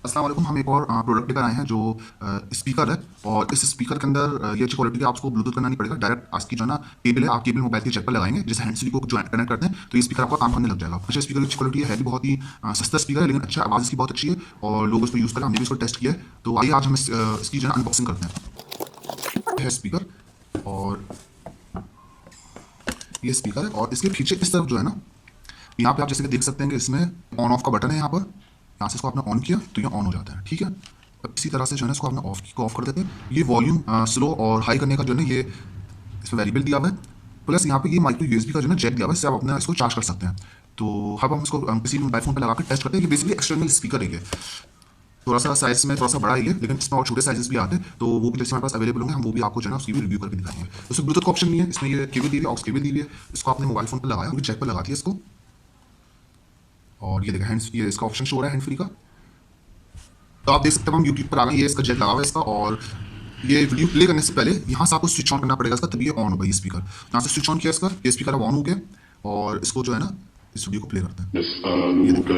अस्सलाम वालेकुम। हम एक और प्रोडक्ट लेकर आए हैं जो स्पीकर है। और इस स्पीकर के अंदर ये अच्छी क्वालिटी का आपको ब्लूटूथ करना नहीं पड़ेगा। डायरेक्ट आज की जो है ना केबल है, आप केबल मोबाइल की जैक पर लगाएंगे, जैसे हैंड फ्री को जो कनेक्ट करते हैं, तो ये स्पीकर आपका काम करने लग जाएगा। अच्छा, स्पीकर की अच्छी क्वालिटी है भी बहुत ही सस्ता स्पीकर है, लेकिन अच्छा आवाज़ इसकी बहुत अच्छी है और लोग इसको यूज़ करें, हमने भी इसको टेस्ट किया है। तो आइए आज हम इसकी जो है अनबॉक्सिंग करते हैं। है स्पीकर, और ये स्पीकर है और इसके पीछे इस तरफ जो है ना, यहाँ पे आप जैसे कि देख सकते हैं कि इसमें ऑन ऑफ का बटन है। यहाँ से इसको आपने ऑन किया तो ये ऑन हो जाता है, ठीक है। अब इसी तरह से जो है ना इसको आपने ऑफ कर देते हैं। ये वॉल्यूम स्लो और हाई करने का जो है ना, ये इसमें वेरिएबल दिया हुआ है। प्लस यहाँ पे ये माइक्रो यूएसबी का जो है ना जैक दिया हुआ है, इससे आप अपना इसको चार्ज कर सकते हैं। तो अब हम इसको किसी मोबाइल फोन पर लगा कर टेस्ट करते हैं। ये बेसिकली एक्सटर्नल स्पीकर है ये, थोड़ा सा साइज में थोड़ा सा बड़ा है ये, लेकिन इसमें और छोटे साइजेस भी आते हैं, तो वो भी जैसे हमारे पास अवेलेबल होंगे हम वो भी आपको जो है ना उसकी भी रिव्यू करके दिखाएंगे। तो इसमें ब्लूटूथ का ऑप्शन नहीं है, इसमें ये केबल दी हुई है, ऑक्स केबल दी हुई है। इसको आपने मोबाइल फोन पर लगाया, जैक पर लगा दिया इसको, और ये देखा हैंड्स, ये इसका ऑप्शन शो हो रहा है हैंड फ्री का। तो आप देख सकते हैं हम यूट्यूब पर आ गए, ये इसका जैक लगा हुआ है इसका, और ये वीडियो प्ले करने से पहले यहाँ से आपको स्विच ऑन करना पड़ेगा इसका, तभी ये ऑन होगा ये स्पीकर। यहाँ से स्विच ऑन किया इसका, ये स्पीकर अब ऑन हो गया, और इसको जो है ना इस वीडियो को प्ले करते हैं। ये देखिए,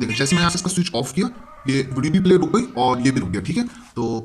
देखिए जैसे मैंने यहाँ से इसका स्विच ऑफ किया, ये वीडियो भी प्ले रुक गई और ये भी रुक गया, ठीक है। तो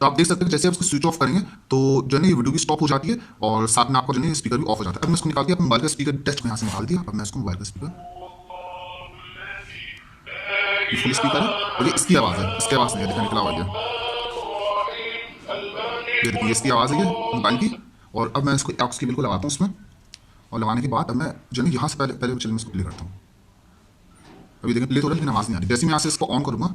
तो आप देख सकते हैं जैसे आप इसको स्विच ऑफ करेंगे तो जो है ना ये वीडियो भी स्टॉप हो जाती है, और साथ में आपका जो है स्पीकर भी ऑफ हो जाता है। अब मैं इसको निकाल दिया, मोबाइल का स्पीकर टेस्ट में यहाँ से निकाल दिया। अब मैं इसको मोबाइल का स्पीकर, फुल स्पीकर है और ये इसकी आवाज़ है, इसकी आवाज़ नहीं है, देखा निकला हुआ है ये देखिए, इसकी आवाज़ है ये मोबाइल की। और अब मैं इसको ऑक्स केबल को लगाता हूँ इसमें, और लगाने के बाद अब मैं जो है यहाँ से पहले पहले चल मैं इसको प्ले करता हूँ। अभी देखिए प्ले हो रहा है लेकिन आवाज़ नहीं आ रही। जैसे मैं यहाँ से इसको ऑन करूँगा,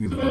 ये देखिए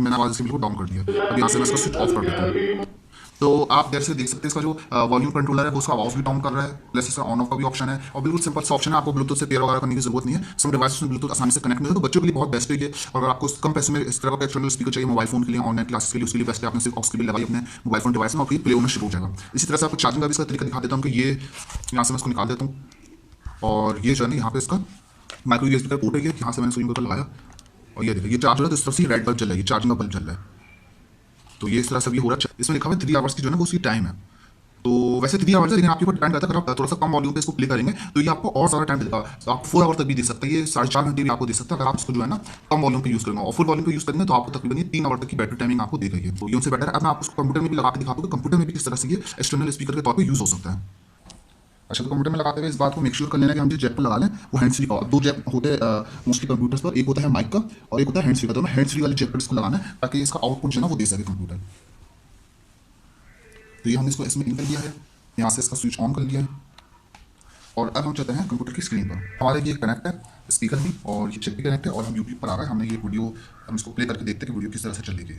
मैंने आवाज़ इसकी बिल्कुल डाउन कर दिया। अब यहाँ से मैं इसको स्विच ऑफ कर देता हूँ। तो आप देर से देख सकते हैं इसका जो वॉल्यूम कंट्रोलर है वो उसका ऑफ भी डाउन कर रहा है, प्लस इसका ऑन ऑफ का भी ऑप्शन है, और बिल्कुल सिंपल सा ऑप्शन है। आपको ब्लूटूथ से पेयर वगैरह करने की जरूरत नहीं है, सब डिवाइस में ब्लूटूथ आसानी से कनेक्ट मिले। तो बच्चों के लिए बहुत बेस्ट है ये। और अगर आपको कम पैसे में इस तरह का एक्सटर्नल स्पीकर चाहिए मोबाइल फोन के लिए, ऑनलाइन क्लासेस के लिए, उसके लिए बेस्ट है। आपने सिर्फ ऑक्स केबल लगाई अपने मोबाइल फोन डिवाइस में, आपको प्ले होना शुरू हो जाएगा। इसी तरह से आपको चार्जिंग का भी इसका तरीका दिखा देता हूँ कि ये यहाँ से मैं इसको निकाल देता हूँ, और ये जो है ना यहाँ पे इसका माइक्रो यूएसबी का पोर्ट है, यहाँ से मैंने स्विंग पर लगाया, और ये देखिए ये चार्ज हो रहा है, तो इस तरफ से रेड बल्ब जल रहा है, ये चार्जिंग का बल्ब जल रहा है। तो ये इस तरह से भी हो रहा है। इसमें लिखा हुआ है 3 आवर्स की जो है ना वो उसकी टाइम है। तो वैसे 3 आवर्स है, लेकिन आपके ऊपर डिपेंड करता है। अगर आप थोड़ा सा कम वॉल्यूम पे इसको प्ले करेंगे तो ये आपको और ज़्यादा टाइम देगा। तो आप 4 आवर तक भी दे सकते हैं, ये 4.5 घंटे भी आपको दे सकता है अगर आप इसको जो है ना कम वॉल्यूम पे यूज़ करेंगे। और फुल वॉल्यूम पे यूज़ करेंगे तो आपको तकरीबन ये 3 आवर तक की बैटरी टाइमिंग आपको देगा ये। तो ये उनसे बेटर है। अब मैं आपको कंप्यूटर में भी लगा के दिखा दूँ कि कंप्यूटर में भी किस तरह से ये एक्सटर्नल स्पीकर के तौर पर यूज़ हो सकता है। अच्छा, तो कंप्यूटर में लगाते हुए इस बात को मेक श्योर कर लेना कि हम जो जैक पर लगा लें वो हैंड्स फ्री का। 2 जैक होते हैं मोस्टली कंप्यूटर्स पर, एक होता है माइक का और एक होता है हैंड्स फ्री का। तो मैं हैंड्स फ्री वाले जैक पर इसको लगाना है ताकि इसका आउटपुट जो है ना वो दे सके कंप्यूटर। तो ये हमने इसको इसमें इन कर दिया है, यहाँ से इसका स्विच ऑन कर लिया है, और अब हम चलते हैं कंप्यूटर की स्क्रीन पर। हमारे ये कनेक्ट है स्पीकर भी, और ये चेक भी कनेक्ट है, और हम यूट्यूब पर आ गए। हमने ये वीडियो, हम इसको प्ले करके देखते हैं कि वीडियो किस तरह से चल रही है।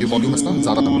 ये वॉल्यूम इसका ज़्यादा कम है।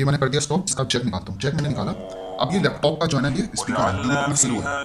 ये मैंने कर दिया स्टॉप। इसका जैक निकालता हूँ, जैक मैंने निकाला। अब ये लैपटॉप का जो है ना ये स्पीकर है, ये अपना स्लो है,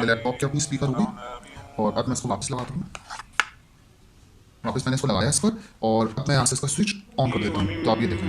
ये लैपटॉप की अपनी स्पीकर होगी। और अब मैं इसको वापस लगाता हूँ, वापस मैंने इसको लगाया इस पर, और अब मैं यहाँ से इसका स्विच ऑन कर देता हूँ। तो आप ये देखें,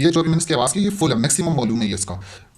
ये जो भी मैंने इसकी आवाज़ की, ये फुल है, मैक्सिमम वॉल्यूम है ये इसका।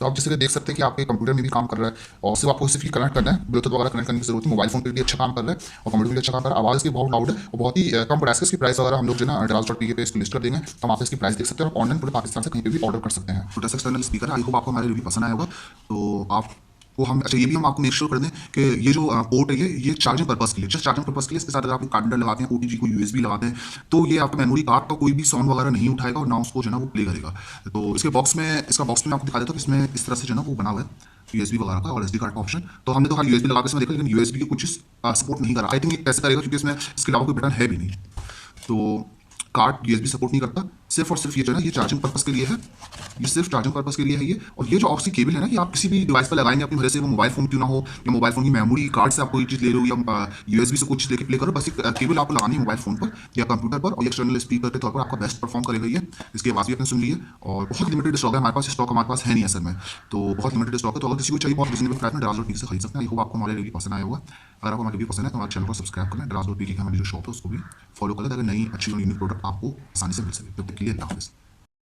तो तो आप जैसे कि देख सकते हैं कि आपके कंप्यूटर में भी काम कर रहा है, और सिर्फ आपको सिर्फ कनेक्ट करना है, ब्लूटूथ वगैरह कनेक्ट करने की जरूरत है। मोबाइल फोन पे भी अच्छा काम कर रहा है और कंप्यूटर भी अच्छा काम कर रहा है। आवाज़ की बहुत लाउड है और बहुत ही कम प्राइस है। इसकी प्राइस वगैरह हम लोग जो है ना Draz.pk पे इसको लिस्ट कर देंगे, तो आप इसकी प्राइस देख सकते हैं और ऑनलाइन पूरे पाकिस्तान से कहीं पे भी ऑर्डर कर सकते हैं। छोटा सा एक्सटर्नल स्पीकर है, आई होप आपको हमारे रिव्यू पसंद आया होगा। तो आप वो हम अच्छा ये भी हम आपको मेक श्योर कर दें कि ये जो पोर्ट है ये चार्जिंग पर्पस के लिए, जस्ट चार्जिंग पर्पस के लिए। इसके साथ अगर आप कार्ड लगाते हैं, ओटीजी को यूएसबी लगाते हैं, तो ये आपका मेमोरी कार्ड का कोई भी साउंड वगैरह नहीं उठाएगा और ना उसको जो है ना वो प्ले करेगा। तो इसके बॉक्स में मैं आपको दिखा देता हूँ। इसमें इस तरह से जो है ना वो बना हुआ है यूएसबी वगैरह का और एसडी कार्ड का ऑप्शन। तो हमने तो खाली यूएसबी लगा के इसमें देखा, लेकिन यूएसबी की कुछ सपोर्ट नहीं कर रहा। आई थिंक ये कैसे करेगा, क्योंकि इसमें इसके अलावा कोई बटन है भी नहीं। तो कार्ड यूएसबी सपोर्ट नहीं करता, सिर्फ और सिर्फ ये जो है ना ये चार्जिंग पर्पस के लिए है। ये सिर्फ चार्जिंग पर्पस के लिए है ये। और ये जो ऑक्सी केबल है ना, कि आप किसी भी डिवाइस पर लगाएंगे अपनी वजह से, वो मोबाइल फोन क्यों ना हो या मोबाइल फोन की मेमोरी कार्ड से आप कोई चीज़ ले लो या यूएसबी से कुछ चीज़ लेके प्ले करो, बस एक केबल आपको लगानी है मोबाइल फोन पर या कंप्यूटर पर, और एक्सटर्नल स्पीकर के तौर पर आपका बेस्ट परफॉर्म करेगा ये। इसकी आवाज़ भी आपने सुन ली है और बहुत लिमिटेड स्टॉक है हमारे पास। स्टॉक हमारे पास है नहीं असल में, तो बहुत लिमिटेड स्टॉक है। तो अगर किसी को चाहिए बहुत रिजनेबल प्राइस में Draz.pk से खरीद सकते हैं। आई होप आपको हमारे रिव्यू पसंद आया होगा। अगर आपको हमारे रिव्यू पसंद है तो हमारे चैनल को सब्सक्राइब करें। Draz.pk की हमारी जो शॉप है उसको भी फॉलो करें, अगर नई अच्छी और यूनिक प्रोडक्ट आपको आसानी से मिल सके। तब तक के लिए अल्लाह हाफिज़।